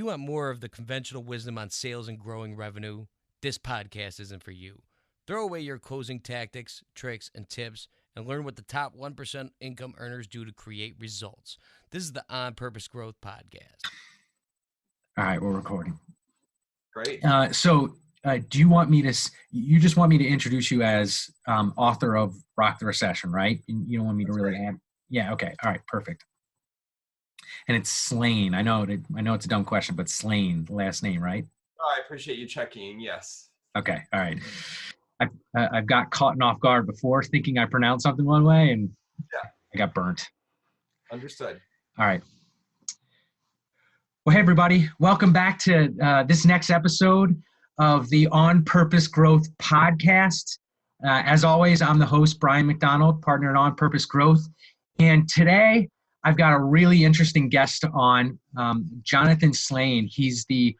you want more of the conventional wisdom on sales and growing revenue, this podcast isn't for you. Throw away your closing tactics, tricks, and tips and learn what the top 1% income earners do to create results. This is the OnPurpose Growth podcast. All right, we're recording. Great. Do you want me to, you just want me to introduce you as author of Rock the Recession, right? You don't want me to really add? Yeah, okay. All right, perfect. And it's Slane. I know it's a dumb question, but Slane, the last name, right? Oh, I appreciate you checking. Yes. Okay, all right. I've got caught off guard before thinking I pronounced something one way, and I got burnt. Understood. All right. Well, hey, everybody. Welcome back to this next episode of the OnPurpose Growth podcast. As always, I'm the host, Brian McDonald, partner at OnPurpose Growth. And today, I've got a really interesting guest on, Jonathan Slane. He's the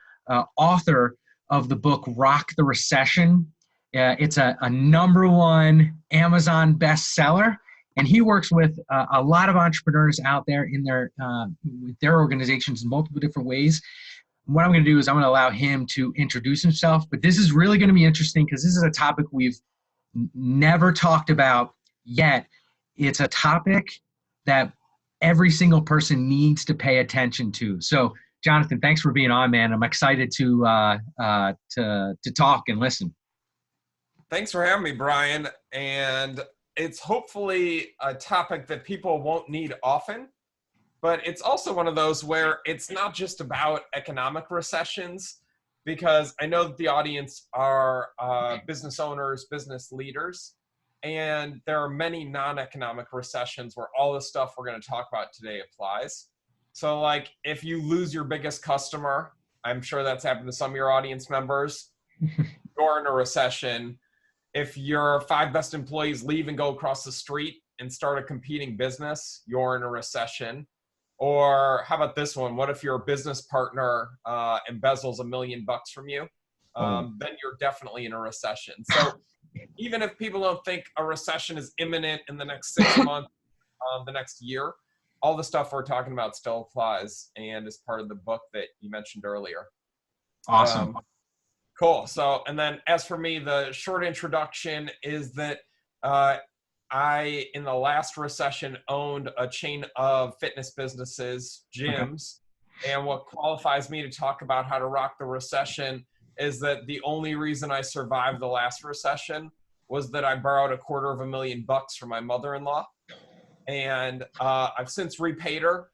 author of the book, Rock the Recession. It's a #1 Amazon bestseller. And he works with a lot of entrepreneurs out there in with their organizations in multiple different ways. What I'm going to do is I'm going to allow him to introduce himself. But this is really going to be interesting because this is a topic we've never talked about yet. It's a topic that every single person needs to pay attention to. So, Jonathan, thanks for being on, man. I'm excited to talk and listen. Thanks for having me, Brian. And it's hopefully a topic that people won't need often, but it's also one of those where it's not just about economic recessions, because I know that the audience are business owners, business leaders, and there are many non-economic recessions where all the stuff we're going to talk about today applies. So like if you lose your biggest customer, I'm sure that's happened to some of your audience members, you're in a recession. If your 5 best employees leave and go across the street and start a competing business, you're in a recession. Or how about this one? What if your business partner embezzles $1 million from you? Then you're definitely in a recession. So even if people don't think a recession is imminent in the next 6 months, the next year, all the stuff we're talking about still applies and is part of the book that you mentioned earlier. Awesome. Cool. So, and then as for me, the short introduction is that I, in the last recession, owned a chain of fitness businesses, gyms. Okay. And what qualifies me to talk about how to rock the recession is that the only reason I survived the last recession was that I borrowed $250,000 from my mother-in-law. And I've since repaid her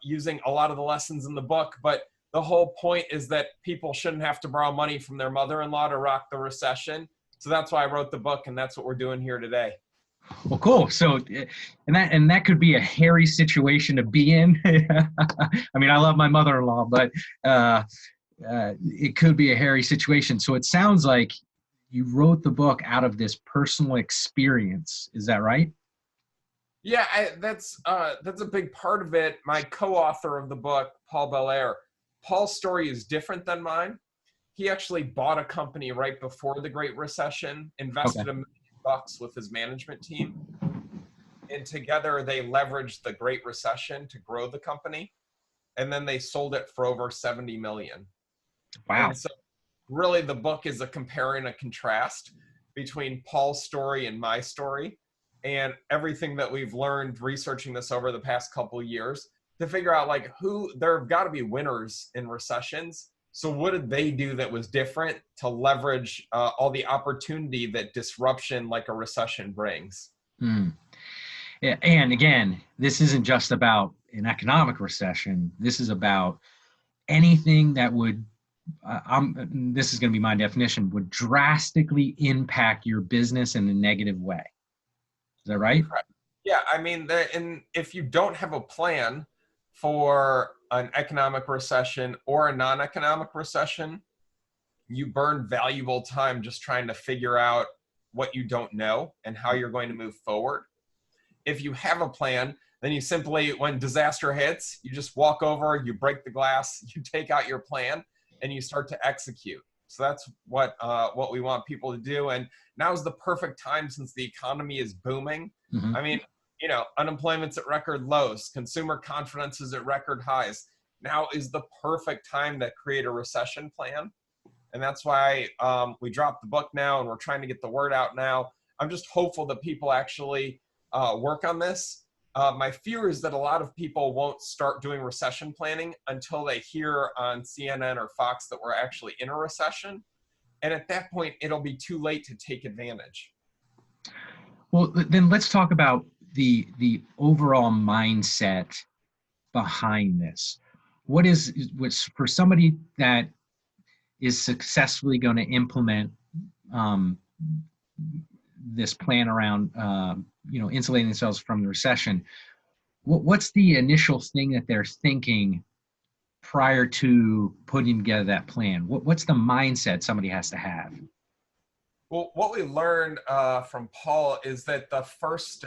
using a lot of the lessons in the book. But the whole point is that people shouldn't have to borrow money from their mother-in-law to rock the recession. So that's why I wrote the book, and that's what we're doing here today. Well, cool. So, and that could be a hairy situation to be in. I mean, I love my mother-in-law, but it could be a hairy situation. So it sounds like you wrote the book out of this personal experience. Is that right? Yeah, that's a big part of it. My co-author of the book, Paul Belair, Paul's story is different than mine. He actually bought a company right before the Great Recession, invested $1 million with his management team, and together they leveraged the Great Recession to grow the company, and then they sold it for over $70 million. Wow. And so really the book is a compare and a contrast between Paul's story and my story, and everything that we've learned researching this over the past couple of years to figure out like there have got to be winners in recessions. So what did they do that was different to leverage all the opportunity that disruption like a recession brings? Yeah, and again, this isn't just about an economic recession. This is about anything that would, this is going to be my definition, would drastically impact your business in a negative way. Is that right? Yeah, I mean, and if you don't have a plan for an economic recession or a non-economic recession, you burn valuable time just trying to figure out what you don't know and how you're going to move forward. If you have a plan, then you simply, when disaster hits, you just walk over, you break the glass, you take out your plan, and you start to execute. So that's what we want people to do. And now is the perfect time since the economy is booming. Mm-hmm. I mean, unemployment's at record lows, consumer confidence is at record highs. now is the perfect time to create a recession plan. And that's why we dropped the book now, and we're trying to get the word out now. I'm just hopeful that people actually work on this. My fear is that a lot of people won't start doing recession planning until they hear on CNN or Fox that we're actually in a recession. And at that point, it'll be too late to take advantage. Well, then let's talk about the overall mindset behind this. What's for somebody that is successfully going to implement this plan around insulating themselves from the recession? What's the initial thing that they're thinking prior to putting together that plan? What's the mindset somebody has to have? Well, what we learned from Paul is that the first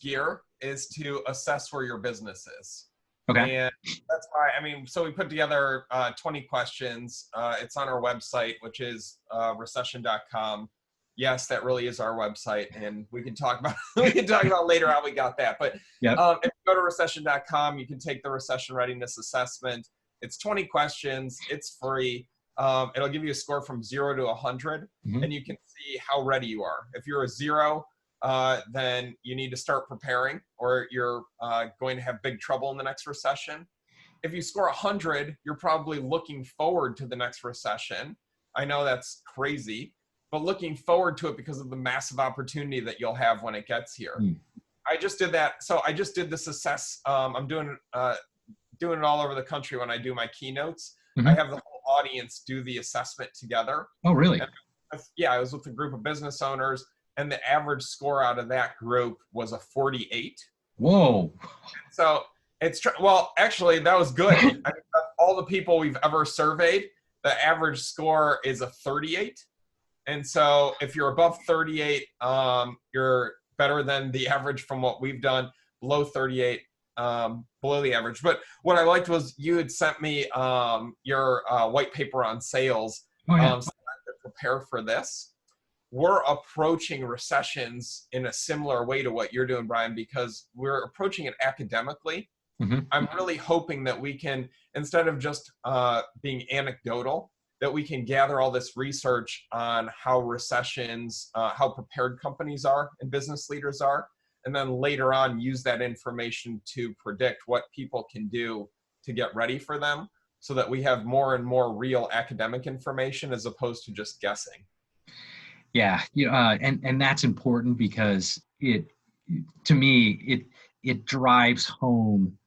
gear, is to assess where your business is. Okay. And that's why, so we put together 20 questions. It's on our website, which is recession.com. Yes, that really is our website, and we can talk about later how we got that. But yep. If you go to recession.com, you can take the recession readiness assessment. It's 20 questions. It's free. It'll give you a score from 0 to 100, and you can see how ready you are. If you're a 0, then you need to start preparing, or you're going to have big trouble in the next recession. If you score 100, you're probably looking forward to the next recession. I know that's crazy, but looking forward to it because of the massive opportunity that you'll have when it gets here. I just did that. So I just did this I'm doing it all over the country when I do my keynotes. I have the whole audience do the assessment together. Oh, really? Yeah, I was with a group of business owners, and the average score out of that group was a 48. Whoa. So well, actually, that was good. All the people we've ever surveyed, the average score is a 38. And so if you're above 38, you're better than the average from what we've done. Below 38, below the average. But what I liked was you had sent me your white paper on sales. So I could prepare for this. We're approaching recessions in a similar way to what you're doing, Brian, because we're approaching it academically. I'm really hoping that we can, instead of just being anecdotal, that we can gather all this research on how recessions, how prepared companies are and business leaders are, and then later on use that information to predict what people can do to get ready for them, so that we have more and more real academic information as opposed to just guessing. Yeah, and that's important because to me, it drives home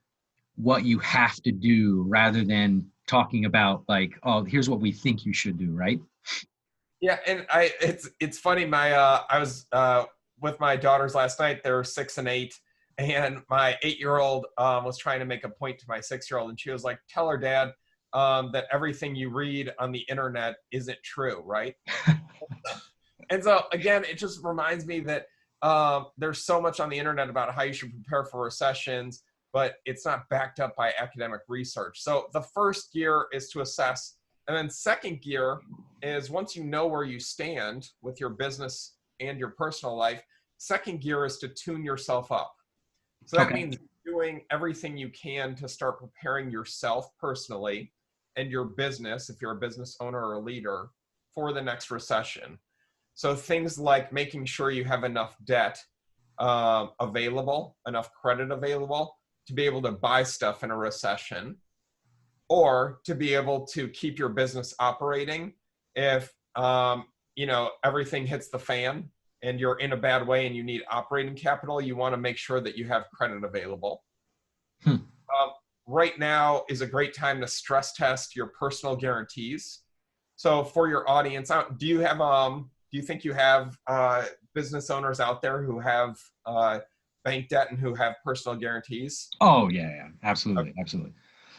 what you have to do rather than talking about like, oh, here's what we think you should do, right? Yeah, and it's funny. I was with my daughters last night. They were 6 and 8, and my 8-year-old was trying to make a point to my 6-year-old, and she was like, "Tell her, Dad, that everything you read on the internet isn't true, right?" And so again, it just reminds me that there's so much on the internet about how you should prepare for recessions, but it's not backed up by academic research. So the first gear is to assess. And then second gear is, once you know where you stand with your business and your personal life, second gear is to tune yourself up. So that means doing everything you can to start preparing yourself personally and your business, if you're a business owner or a leader, for the next recession. So things like making sure you have enough debt available, enough credit available to be able to buy stuff in a recession, or to be able to keep your business operating if everything hits the fan and you're in a bad way and you need operating capital. You want to make sure that you have credit available. Right now is a great time to stress test your personal guarantees. So for your audience, do you think you have business owners out there who have bank debt and who have personal guarantees? Oh, yeah, absolutely, absolutely.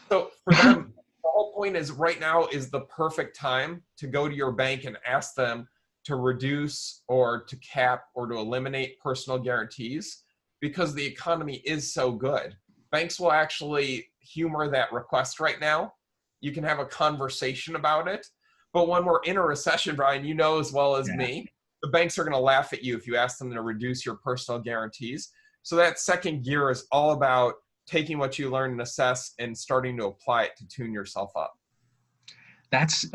So for them, the whole point is right now is the perfect time to go to your bank and ask them to reduce or to cap or to eliminate personal guarantees, because the economy is so good. Banks will actually humor that request right now. You can have a conversation about it. But when we're in a recession, Brian, you know as well as me, the banks are going to laugh at you if you ask them to reduce your personal guarantees. So that second gear is all about taking what you learn and assess and starting to apply it to tune yourself up. That's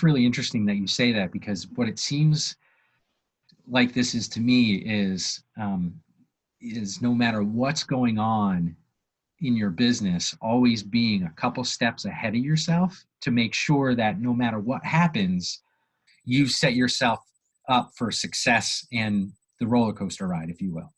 really interesting that you say that, because what it seems like this is to me is no matter what's going on in your business, always being a couple steps ahead of yourself to make sure that no matter what happens, you set yourself up for success and the roller coaster ride, if you will.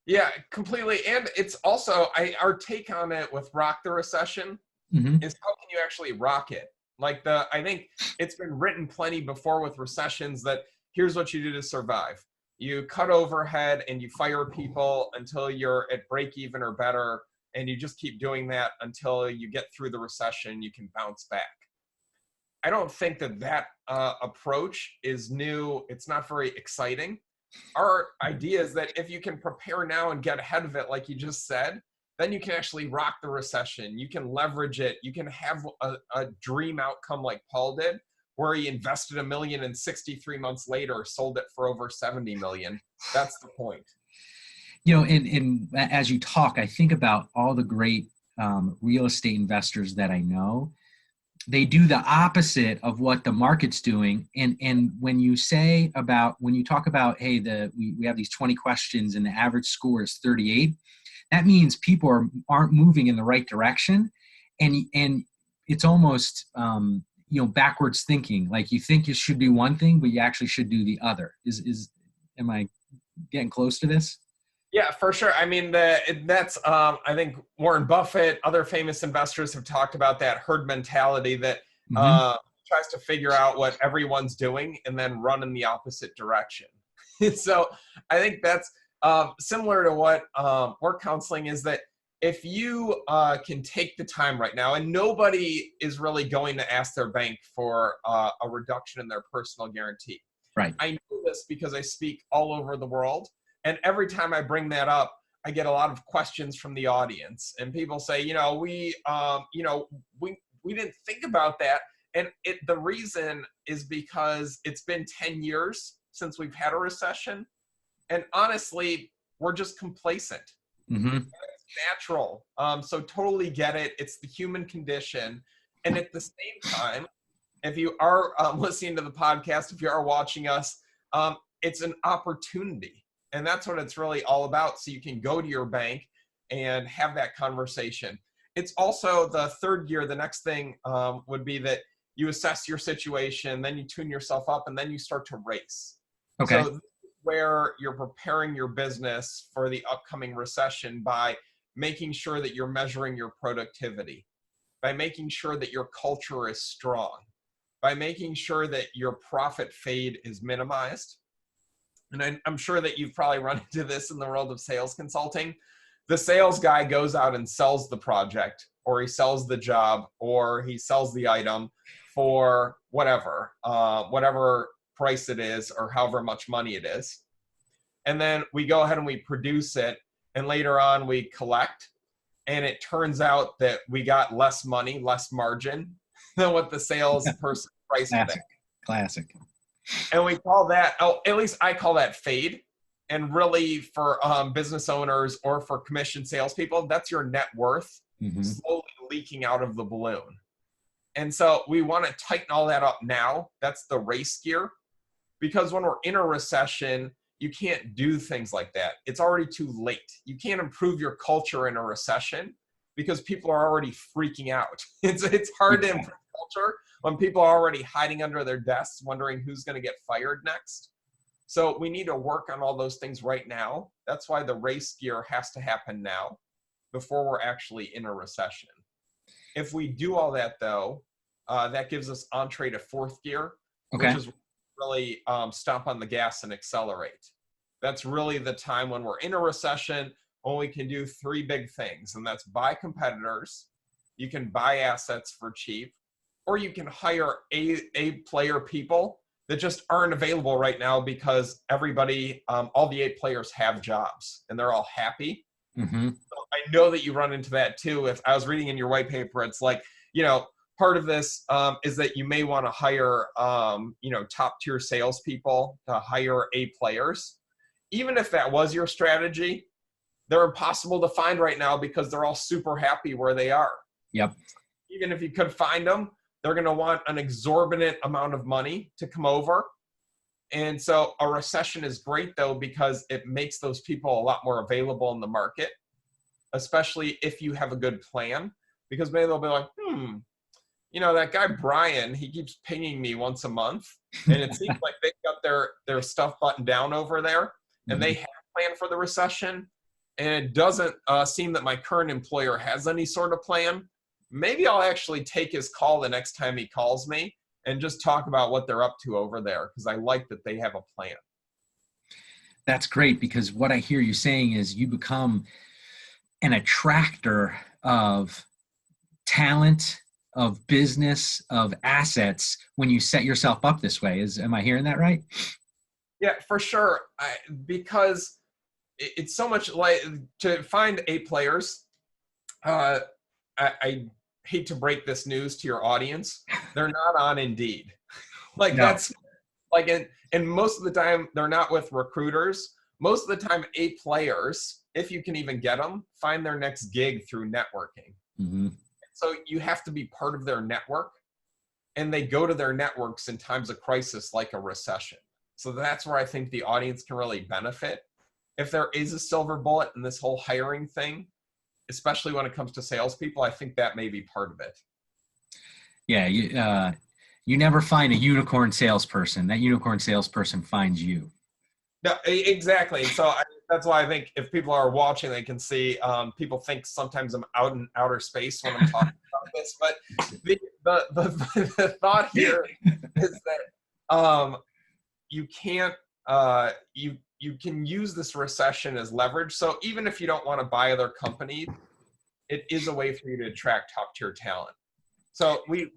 Yeah, completely. And it's also, our take on it with Rock the Recession is how can you actually rock it? Like I think it's been written plenty before with recessions that here's what you do to survive. You cut overhead and you fire people until you're at break even or better. And you just keep doing that until you get through the recession, you can bounce back. I don't think that approach is new. It's not very exciting. Our idea is that if you can prepare now and get ahead of it, like you just said, then you can actually rock the recession. You can leverage it. You can have a dream outcome like Paul did, where he invested $1 million and 63 months later sold it for over 70 million. That's the point. You know, and as you talk, I think about all the great real estate investors that I know. They do the opposite of what the market's doing. And when you talk about, hey, we have these 20 questions and the average score is 38, that means people aren't moving in the right direction. And it's almost, backwards thinking. Like you think you should do one thing, but you actually should do the other. Am I getting close to this? Yeah, for sure. I mean, that's I think Warren Buffett, other famous investors have talked about that herd mentality that tries to figure out what everyone's doing and then run in the opposite direction. So I think that's similar to what work counseling is, that if you can take the time right now, and nobody is really going to ask their bank for a reduction in their personal guarantee. Right. I know this because I speak all over the world. And every time I bring that up, I get a lot of questions from the audience, and people say, we didn't think about that. And the reason is because it's been 10 years since we've had a recession. And honestly, we're just complacent. It's natural. So totally get it. It's the human condition. And at the same time, if you are listening to the podcast, if you are watching us, it's an opportunity. And that's what it's really all about. So you can go to your bank and have that conversation. It's also the third gear. The next thing would be that you assess your situation, then you tune yourself up, and then you start to race. Okay. So where you're preparing your business for the upcoming recession by making sure that you're measuring your productivity, by making sure that your culture is strong, by making sure that your profit fade is minimized. And I'm sure that you've probably run into this in the world of sales consulting. The sales guy goes out and sells the project, or he sells the job, or he sells the item for whatever price it is, or however much money it is. And then we go ahead and we produce it, and later on we collect, and it turns out that we got less money, less margin than what the salesperson priced it at. Classic. And we call that, at least I call that fade. And really for business owners or for commission salespeople, that's your net worth slowly leaking out of the balloon. And so we want to tighten all that up now. That's the race gear. Because when we're in a recession, you can't do things like that. It's already too late. You can't improve your culture in a recession because people are already freaking out. It's hard to improve culture when people are already hiding under their desks, wondering who's going to get fired next. So we need to work on all those things right now. That's why the race gear has to happen now before we're actually in a recession. If we do all that, though, that gives us entree to fourth gear, which is really stomp on the gas and accelerate. That's really the time when we're in a recession when we can do three big things, and that's buy competitors, you can buy assets for cheap, or you can hire A player people that just aren't available right now because everybody, all the A players have jobs and they're all happy. So I know that you run into that too. If I was reading in your white paper, it's like, part of this is that you may want to hire, top tier salespeople to hire A players. Even if that was your strategy, they're impossible to find right now because they're all super happy where they are. Yep. Even if you could find them, they're going to want an exorbitant amount of money to come over. And so a recession is great, though, because it makes those people a lot more available in the market, especially if you have a good plan, because maybe they'll be like, that guy Brian, he keeps pinging me once a month, and it seems like they've got their stuff buttoned down over there, and they have a plan for the recession, and it doesn't seem that my current employer has any sort of plan. Maybe I'll actually take his call the next time he calls me and just talk about what they're up to over there, because I like that they have a plan. That's great, because what I hear you saying is you become an attractor of talent, of business, of assets when you set yourself up this way. Am I hearing that right? Yeah, for sure. Because it's so much like to find A players. I hate to break this news to your audience. They're not on Indeed. No. That's like, and most of the time they're not with recruiters. Most of the time, A players, if you can even get them, find their next gig through networking. Mm-hmm. So you have to be part of their network, and they go to their networks in times of crisis like a recession. So that's where I think the audience can really benefit. If there is a silver bullet in this whole hiring thing, especially when it comes to salespeople, I think that may be part of it. Yeah, you never find a unicorn salesperson. That unicorn salesperson finds you. No, exactly. So that's why I think if people are watching, they can see people think sometimes I'm out in outer space when I'm talking about this. But the thought here is that you can't you can use this recession as leverage. So even if you don't want to buy other companies, it is a way for you to attract top tier talent. So we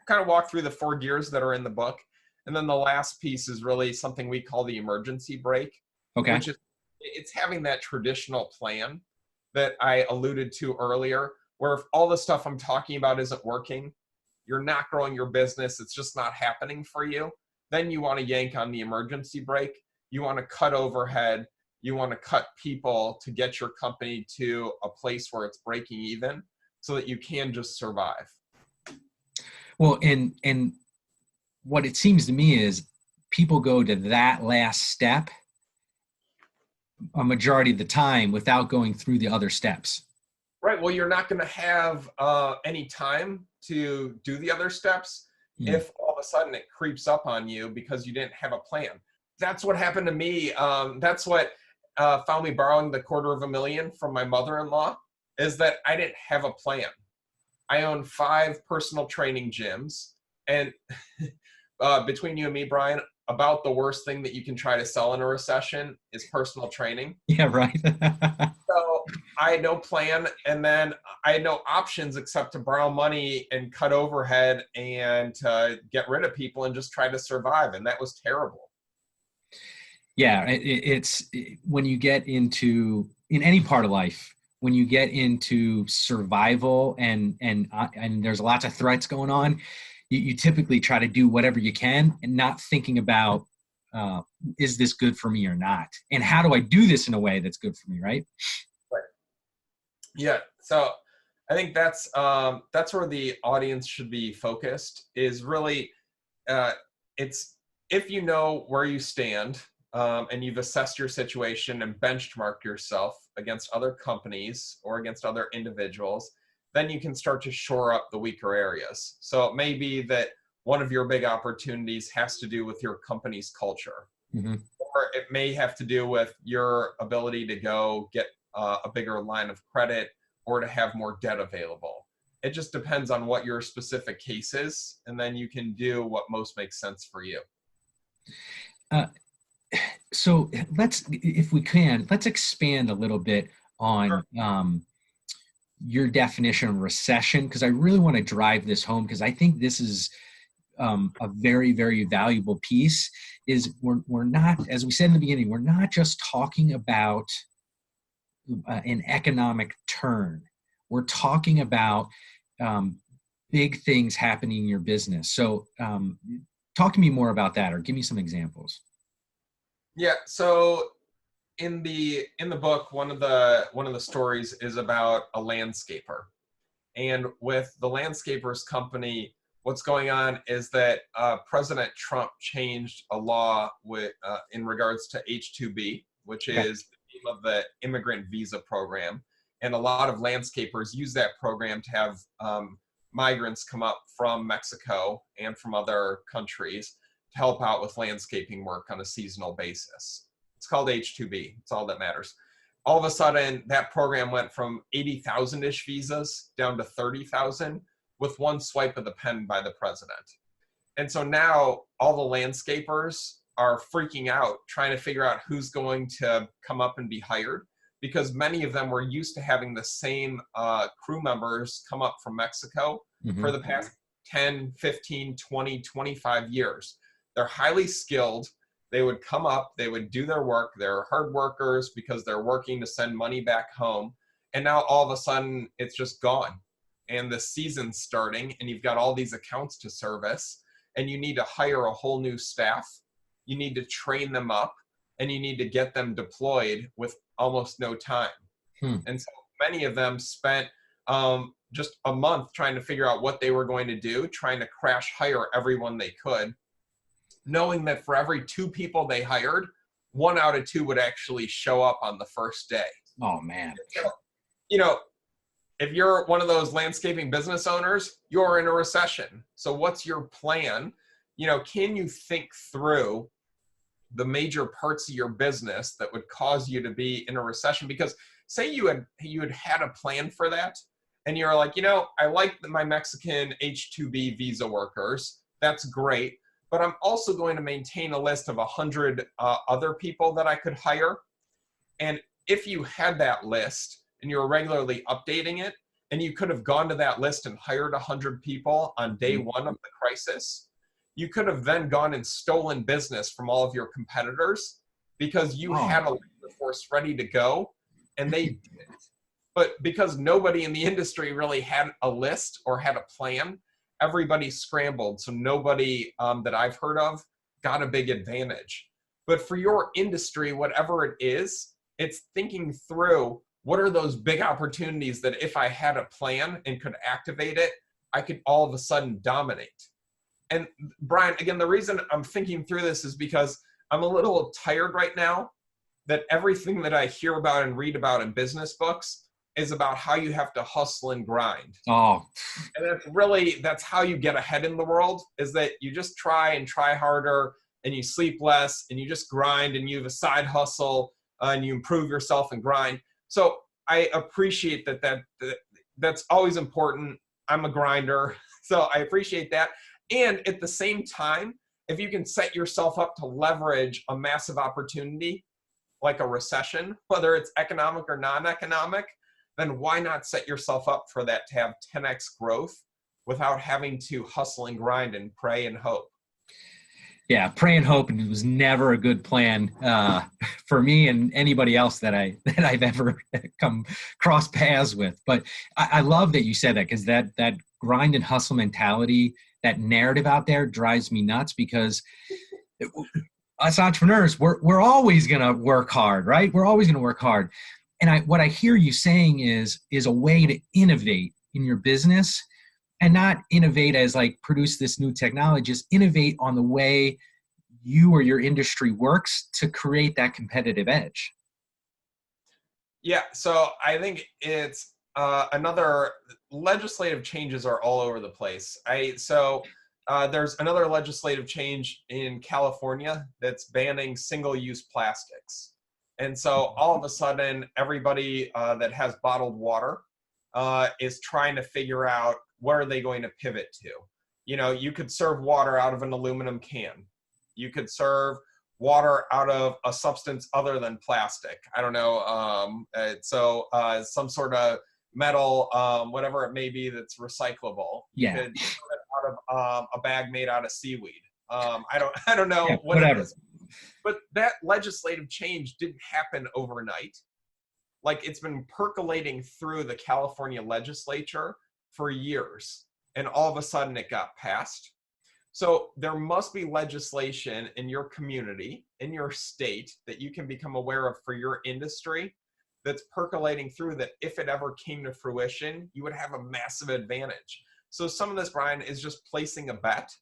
kind of walk through the 4 gears that are in the book. And then the last piece is really something we call the emergency brake. Okay. Which is, it's having that traditional plan that I alluded to earlier, where if all the stuff I'm talking about isn't working, you're not growing your business, it's just not happening for you, then you want to yank on the emergency brake. You want to cut overhead. You want to cut people to get your company to a place where it's breaking even so that you can just survive. Well, and what it seems to me is people go to that last step a majority of the time without going through the other steps. Right. Well, you're not going to have any time to do the other steps if all of a sudden it creeps up on you because you didn't have a plan. That's what happened to me. That's what found me borrowing the $250,000 from my mother-in-law, is that I didn't have a plan. I own 5 personal training gyms, and between you and me, Brian, about the worst thing that you can try to sell in a recession is personal training. Yeah, right. So I had no plan, and then I had no options except to borrow money and cut overhead and to get rid of people and just try to survive, and that was terrible. Yeah, it's when you get into, in any part of life, when you get into survival and there's lots of threats going on, you typically try to do whatever you can and not thinking about, is this good for me or not? And how do I do this in a way that's good for me, right? Right. Yeah. So I think that's where the audience should be focused, is really, it's if you know where you stand, and you've assessed your situation and benchmarked yourself against other companies or against other individuals, then you can start to shore up the weaker areas. So it may be that one of your big opportunities has to do with your company's culture, or it may have to do with your ability to go get a bigger line of credit or to have more debt available. It just depends on what your specific case is, and then you can do what most makes sense for you. So if we can, let's expand a little bit on your definition of recession, because I really want to drive this home, because I think this is a very, very valuable piece. Is we're not, as we said in the beginning, we're not just talking about an economic turn. We're talking about big things happening in your business. So talk to me more about that, or give me some examples. Yeah. So in the book, one of the stories is about a landscaper. And with the landscapers company, what's going on is that President Trump changed a law in regards to H-2B, which is the name of the immigrant visa program. And a lot of landscapers use that program to have migrants come up from Mexico and from other countries to help out with landscaping work on a seasonal basis. It's called H-2B. It's all that matters. All of a sudden, that program went from 80,000-ish visas down to 30,000 with one swipe of the pen by the president. And so now all the landscapers are freaking out, trying to figure out who's going to come up and be hired, because many of them were used to having the same crew members come up from Mexico for the past 10, 15, 20, 25 years. They're highly skilled. They would come up, they would do their work. They're hard workers because they're working to send money back home. And now all of a sudden it's just gone. And the season's starting and you've got all these accounts to service and you need to hire a whole new staff. You need to train them up and you need to get them deployed with almost no time. And so many of them spent just a month trying to figure out what they were going to do, trying to crash hire everyone they could, knowing that for every 2 people they hired, 1 out of 2 would actually show up on the first day. Oh, man. So, you know, if you're one of those landscaping business owners, you're in a recession. So what's your plan? You know, can you think through the major parts of your business that would cause you to be in a recession? Because say you had a plan for that and you're like, you know, I like my Mexican H-2B visa workers. That's great. But I'm also going to maintain a list of 100 other people that I could hire. And if you had that list and you were regularly updating it, and you could have gone to that list and hired 100 people on day 1 of the crisis, you could have then gone and stolen business from all of your competitors because you had a labor force ready to go and they didn't. But because nobody in the industry really had a list or had a plan, everybody scrambled. So nobody that I've heard of got a big advantage. But for your industry, whatever it is, it's thinking through what are those big opportunities that if I had a plan and could activate it, I could all of a sudden dominate. And Brian, again, the reason I'm thinking through this is because I'm a little tired right now that everything that I hear about and read about in business books is about how you have to hustle and grind. Oh. And that's how you get ahead in the world, is that you just try and try harder and you sleep less and you just grind and you have a side hustle and you improve yourself and grind. So I appreciate that's always important. I'm a grinder, so I appreciate that. And at the same time, if you can set yourself up to leverage a massive opportunity like a recession, whether it's economic or non-economic, then why not set yourself up for that to have 10x growth without having to hustle and grind and pray and hope? Yeah, pray and hope, and it was never a good plan for me and anybody else that I've ever come cross paths with. But I love that you said that, because that grind and hustle mentality, that narrative out there drives me nuts, because us entrepreneurs, we're always going to work hard, right? We're always going to work hard. And what I hear you saying is a way to innovate in your business, and not innovate as like produce this new technology, just innovate on the way you or your industry works to create that competitive edge. Yeah, so I think it's another legislative changes are all over the place. There's another legislative change in California that's banning single-use plastics. And so all of a sudden, everybody that has bottled water is trying to figure out where are they going to pivot to. You know, you could serve water out of an aluminum can. You could serve water out of a substance other than plastic. I don't know. Some sort of metal, whatever it may be, that's recyclable. You could serve it out of a bag made out of seaweed. I don't know what it is. But that legislative change didn't happen overnight. Like, it's been percolating through the California legislature for years, and all of a sudden it got passed. So there must be legislation in your community, in your state, that you can become aware of for your industry that's percolating through, that if it ever came to fruition, you would have a massive advantage. So some of this, Brian, is just placing a bet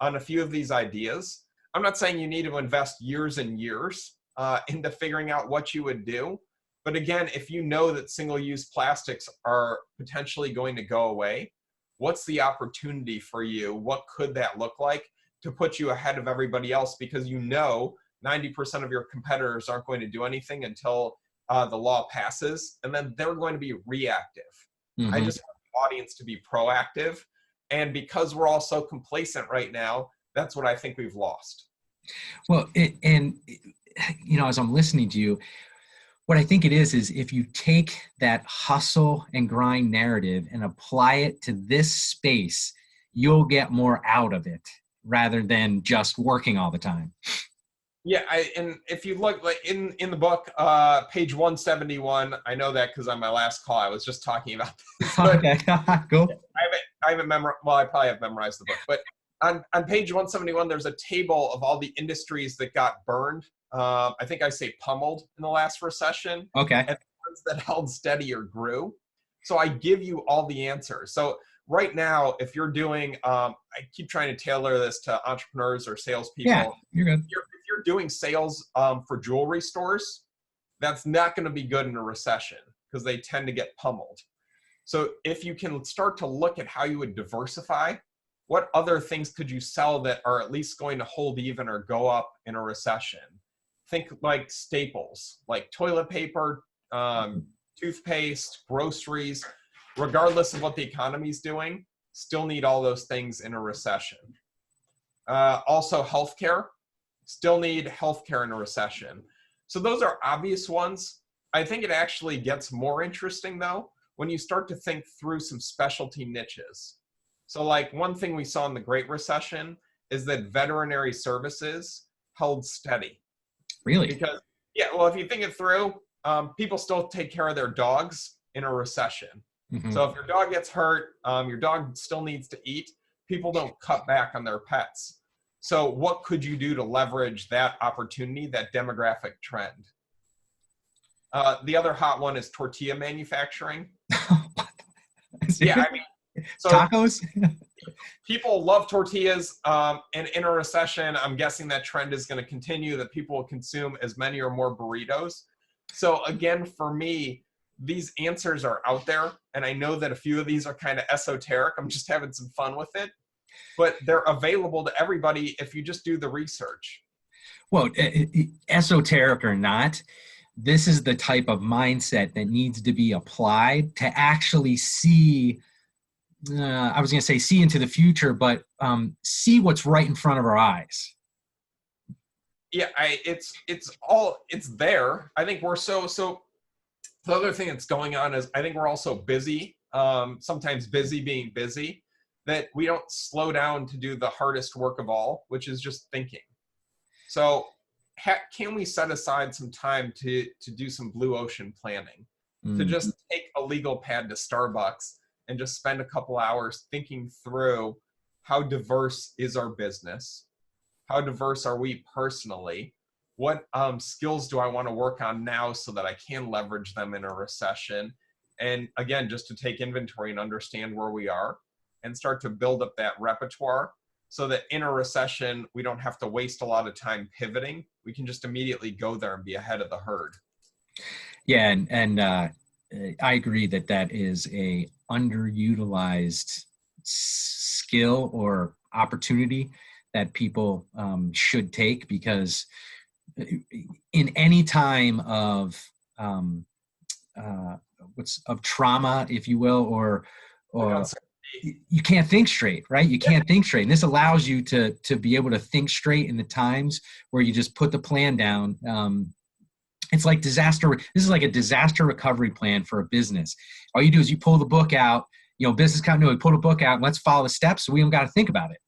on a few of these ideas. I'm not saying you need to invest years and years into figuring out what you would do. But again, if you know that single-use plastics are potentially going to go away, what's the opportunity for you? What could that look like to put you ahead of everybody else? Because you know 90% of your competitors aren't going to do anything until the law passes, and then they're going to be reactive. Mm-hmm. I just want the audience to be proactive. And because we're all so complacent right now, that's what I think we've lost. Well, as I'm listening to you, what I think it is if you take that hustle and grind narrative and apply it to this space, you'll get more out of it rather than just working all the time. Yeah, and if you look like in the book, page 171, I know that because on my last call I was just talking about this. Okay, cool. I haven't memorized. Well, I probably have memorized the book, but on page 171, there's a table of all the industries that got burned. I think I say pummeled in the last recession. Okay. And the ones that held steady or grew. So I give you all the answers. So right now, if you're doing, I keep trying to tailor this to entrepreneurs or salespeople. Yeah, you're good. If you're doing sales for jewelry stores, that's not going to be good in a recession because they tend to get pummeled. So if you can start to look at how you would diversify, what other things could you sell that are at least going to hold even or go up in a recession? Think like staples, like toilet paper, toothpaste, groceries, regardless of what the economy's doing, still need all those things in a recession. Also healthcare, still need healthcare in a recession. So those are obvious ones. I think it actually gets more interesting though, when you start to think through some specialty niches. So like one thing we saw in the Great Recession is that veterinary services held steady. Really? Because, yeah, well, if you think it through, people still take care of their dogs in a recession. Mm-hmm. So if your dog gets hurt, your dog still needs to eat. People don't cut back on their pets. So what could you do to leverage that opportunity, that demographic trend? The other hot one is tortilla manufacturing. Yeah, I mean, so tacos. People love tortillas, and in a recession, I'm guessing that trend is going to continue, that people will consume as many or more burritos. So again, for me, these answers are out there, and I know that a few of these are kind of esoteric. I'm just having some fun with it, but they're available to everybody if you just do the research. Well, esoteric or not, this is the type of mindset that needs to be applied to actually see, I was going to say see into the future, but see what's right in front of our eyes. Yeah, it's there. I think we're so the other thing that's going on is I think we're also busy, sometimes busy being busy, that we don't slow down to do the hardest work of all, which is just thinking. So can we set aside some time to do some blue ocean planning, to just take a legal pad to Starbucks and just spend a couple hours thinking through how diverse is our business? How diverse are we personally? What skills do I want to work on now so that I can leverage them in a recession? And again, just to take inventory and understand where we are and start to build up that repertoire so that in a recession, we don't have to waste a lot of time pivoting. We can just immediately go there and be ahead of the herd. Yeah, and I agree that is a underutilized skill or opportunity that people should take, because in any time of trauma, if you will, or you can't think straight, right? You can't think straight. And this allows you to be able to think straight in the times where you just put the plan down. It's like disaster. This is like a disaster recovery plan for a business. All you do is you pull the book out, business continuity, pull the book out, and let's follow the steps so we don't got to think about it.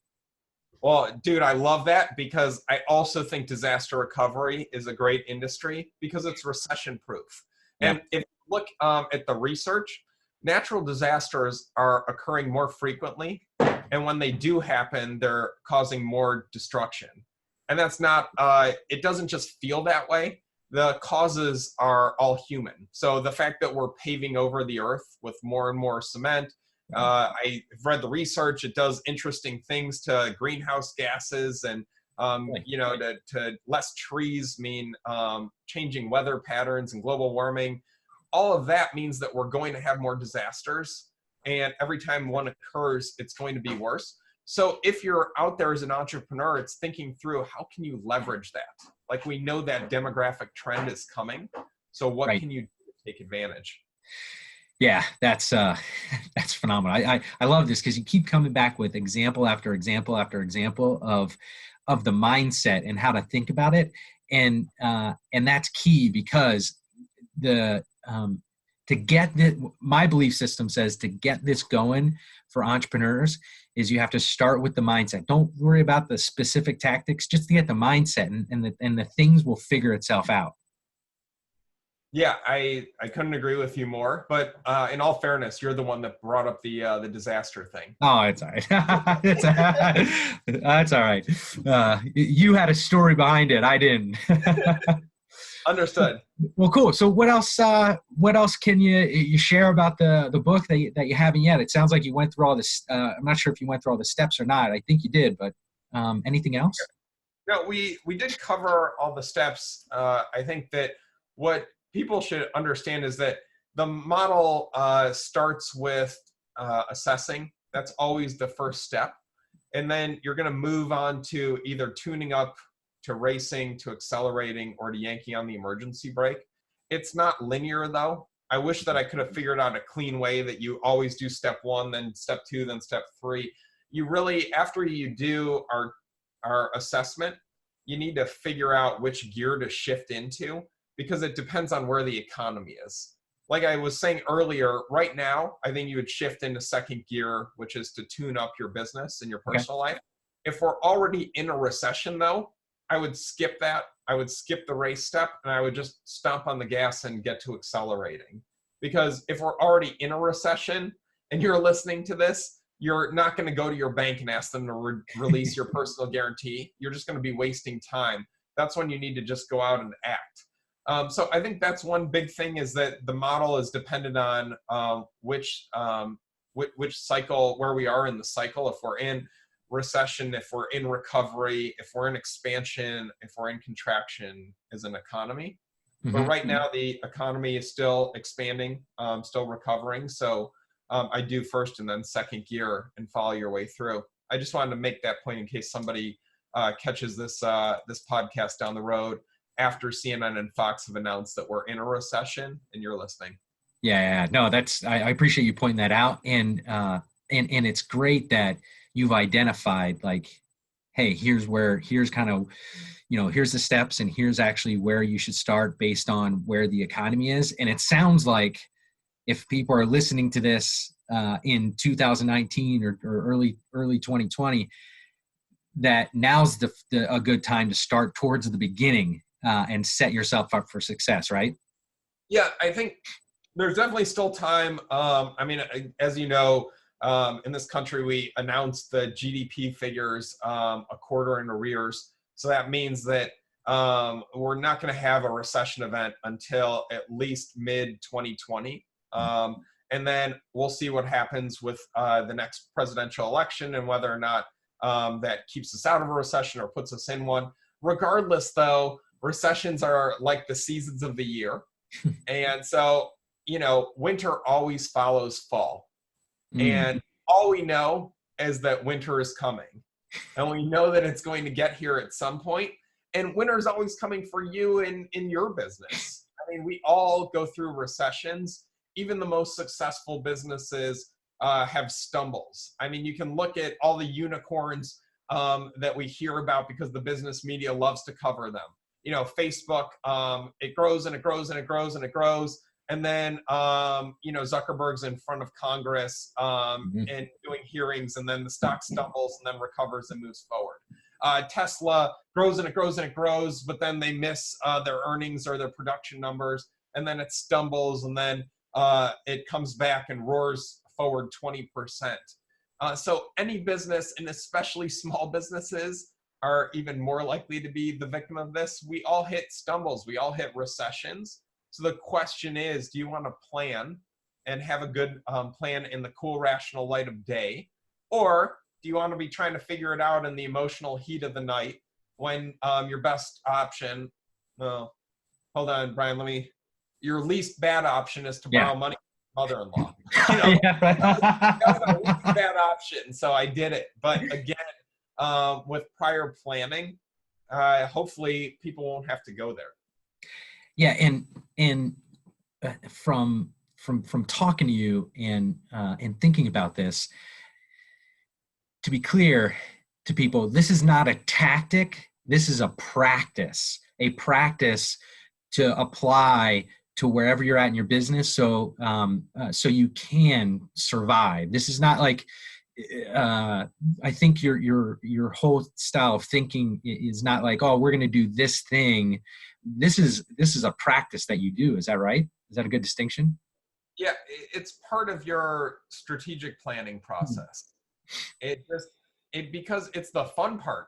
Well, dude, I love that, because I also think disaster recovery is a great industry because it's recession proof. Yeah. And if you look at the research, natural disasters are occurring more frequently And when they do happen, they're causing more destruction. And that's not, it doesn't just feel that way. The causes are all human. So the fact that we're paving over the earth with more and more cement, I've read the research, it does interesting things to greenhouse gases and, to less trees mean changing weather patterns and global warming. All of that means that we're going to have more disasters. And every time one occurs, it's going to be worse. So if you're out there as an entrepreneur, it's thinking through how can you leverage that? Like we know that demographic trend is coming. So what can you do to take advantage? Yeah, that's phenomenal. I love this because you keep coming back with example after example after example of the mindset and how to think about it. And that's key because my belief system says to get this going for entrepreneurs is you have to start with the mindset. Don't worry about the specific tactics, just to get the mindset and the things will figure itself out. Yeah, I couldn't agree with you more, but in all fairness, you're the one that brought up the disaster thing. Oh, it's all right. That's all right. You had a story behind it. I didn't. Understood. Well, cool. So what else can you share about the book that you haven't yet? It sounds like you went through all this. I'm not sure if you went through all the steps or not. I think you did, but anything else? No, we did cover all the steps. I think that what people should understand is that the model starts with assessing. That's always the first step. And then you're going to move on to either tuning up to racing, to accelerating, or to yanking on the emergency brake. It's not linear though. I wish that I could have figured out a clean way that you always do step one, then step two, then step three. You really, after you do our assessment, you need to figure out which gear to shift into because it depends on where the economy is. Like I was saying earlier, right now, I think you would shift into second gear, which is to tune up your business and your personal life. If we're already in a recession though, I would skip that. I would skip the race step and I would just stomp on the gas and get to accelerating. Because if we're already in a recession and you're listening to this, you're not going to go to your bank and ask them to release your personal guarantee. You're just going to be wasting time. That's when you need to just go out and act. So I think that's one big thing is that the model is dependent on which cycle, where we are in the cycle. If we're in recession, if we're in recovery, if we're in expansion, if we're in contraction as an economy. Mm-hmm. But right now the economy is still expanding, still recovering. So I do first and then second gear and follow your way through. I just wanted to make that point in case somebody catches this podcast down the road after CNN and Fox have announced that we're in a recession and you're listening. Yeah. No, I appreciate you pointing that out. And it's great that you've identified like, hey, here's kind of, here's the steps and here's actually where you should start based on where the economy is. And it sounds like if people are listening to this in 2019 or early 2020, that now's a good time to start towards the beginning and set yourself up for success, right? Yeah, I think there's definitely still time. I mean, as you know, in this country, we announced the GDP figures a quarter in arrears. So that means that we're not going to have a recession event until at least mid-2020. And then we'll see what happens with the next presidential election and whether or not that keeps us out of a recession or puts us in one. Regardless, though, recessions are like the seasons of the year. And so, winter always follows fall. And all we know is that winter is coming. And we know that it's going to get here at some point. And winter is always coming for you in your business. I mean, we all go through recessions. Even the most successful businesses have stumbles. I mean, you can look at all the unicorns that we hear about because the business media loves to cover them. Facebook, it grows and it grows and it grows and it grows. And then, Zuckerberg's in front of Congress and doing hearings, and then the stock stumbles and then recovers and moves forward. Tesla grows and it grows and it grows, but then they miss their earnings or their production numbers, and then it stumbles, and then it comes back and roars forward 20%. So any business, and especially small businesses, are even more likely to be the victim of this. We all hit stumbles. We all hit recessions. So the question is, do you want to plan and have a good plan in the cool, rational light of day? Or do you want to be trying to figure it out in the emotional heat of the night when your best option, well, hold on, Brian, your least bad option is to borrow money from your mother-in-law. That was my least bad option, so I did it. But again, with prior planning, hopefully people won't have to go there. Yeah, and from talking to you and thinking about this, to be clear to people, this is not a tactic. This is a practice to apply to wherever you're at in your business, so you can survive. This is not like I think your whole style of thinking is not like, oh, we're going to do this thing. This is a practice that you do. Is that right? Is that a good distinction? Yeah, it's part of your strategic planning process. Because it's the fun part.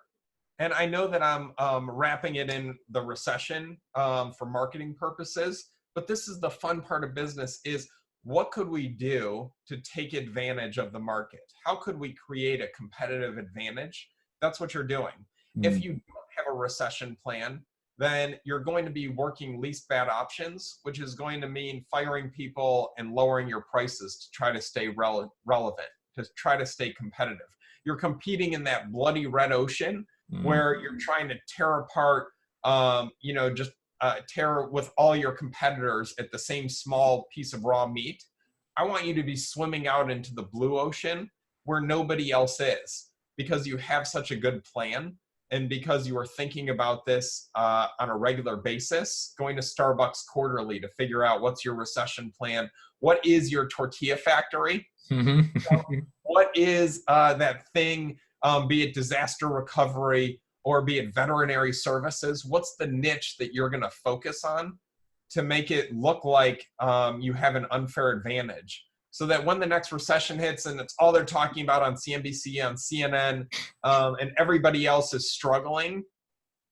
And I know that I'm wrapping it in the recession for marketing purposes, but this is the fun part of business is, what could we do to take advantage of the market? How could we create a competitive advantage? That's what you're doing. If you don't have a recession plan, then you're going to be working least bad options, which is going to mean firing people and lowering your prices to try to stay relevant, to try to stay competitive. You're competing in that bloody red ocean where you're trying to tear apart, tear with all your competitors at the same small piece of raw meat. I want you to be swimming out into the blue ocean where nobody else is, because you have such a good plan and because you are thinking about this on a regular basis, going to Starbucks quarterly to figure out what's your recession plan. What is your tortilla factory? What is that thing, be it disaster recovery or be it veterinary services? What's the niche that you're going to focus on to make it look like you have an unfair advantage? So that when the next recession hits and it's all they're talking about on CNBC, on CNN, and everybody else is struggling,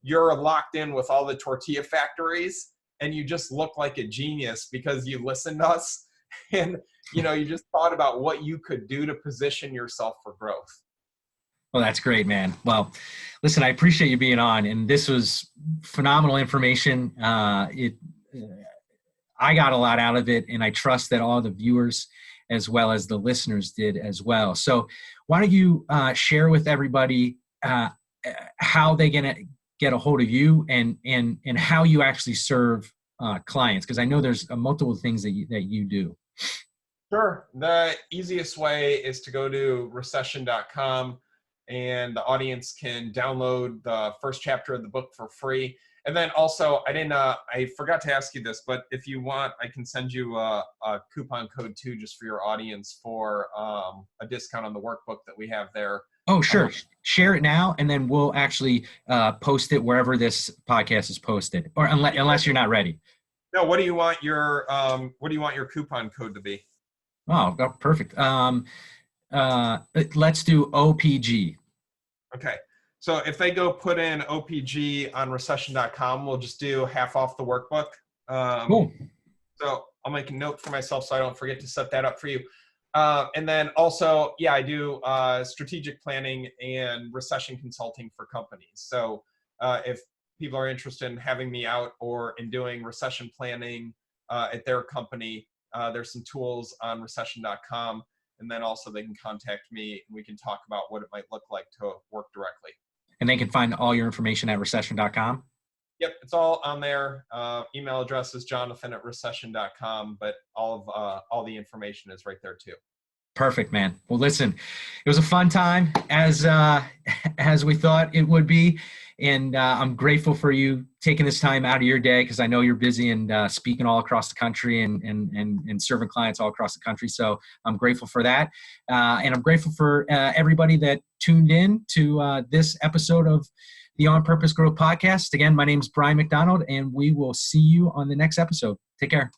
you're locked in with all the tortilla factories and you just look like a genius because you listened to us and you just thought about what you could do to position yourself for growth. Well, that's great, man. Well, listen, I appreciate you being on, and this was phenomenal information. I got a lot out of it, and I trust that all the viewers as well as the listeners did as well. So why don't you share with everybody how they get a hold of you and how you actually serve clients? Because I know there's multiple things that you do. Sure. The easiest way is to go to recession.com, and the audience can download the first chapter of the book for free. And then also, I forgot to ask you this, but if you want, I can send you a coupon code too, just for your audience, for a discount on the workbook that we have there. Oh, sure. Share it now, and then we'll actually post it wherever this podcast is posted, or unless you're not ready. No. What do you want your coupon code to be? Oh, perfect. Let's do OPG. Okay. So if they go put in OPG on recession.com, we'll just do half off the workbook. Cool. So I'll make a note for myself so I don't forget to set that up for you. And then also, I do strategic planning and recession consulting for companies. So if people are interested in having me out or in doing recession planning at their company, there's some tools on recession.com. And then also they can contact me and we can talk about what it might look like to work directly. And they can find all your information at recession.com? Yep, it's all on there. Email address is jonathan@recession.com, but all the information is right there too. Perfect, man. Well, listen, it was a fun time as we thought it would be. And I'm grateful for you taking this time out of your day, because I know you're busy and speaking all across the country and serving clients all across the country. So I'm grateful for that. And I'm grateful for everybody that tuned in to this episode of the OnPurpose Growth podcast. Again, my name is Brian McDonald, and we will see you on the next episode. Take care.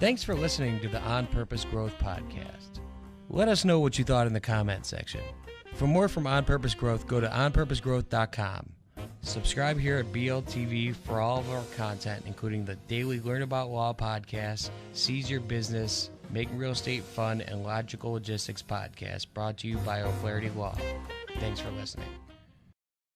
Thanks for listening to the OnPurpose Growth podcast. Let us know what you thought in the comment section. For more from On Purpose Growth, go to onpurposegrowth.com. Subscribe here at BLTV for all of our content, including the daily Learn About Law podcast, Seize Your Business, Making Real Estate Fun, and Logical Logistics podcast, brought to you by O'Flaherty Law. Thanks for listening.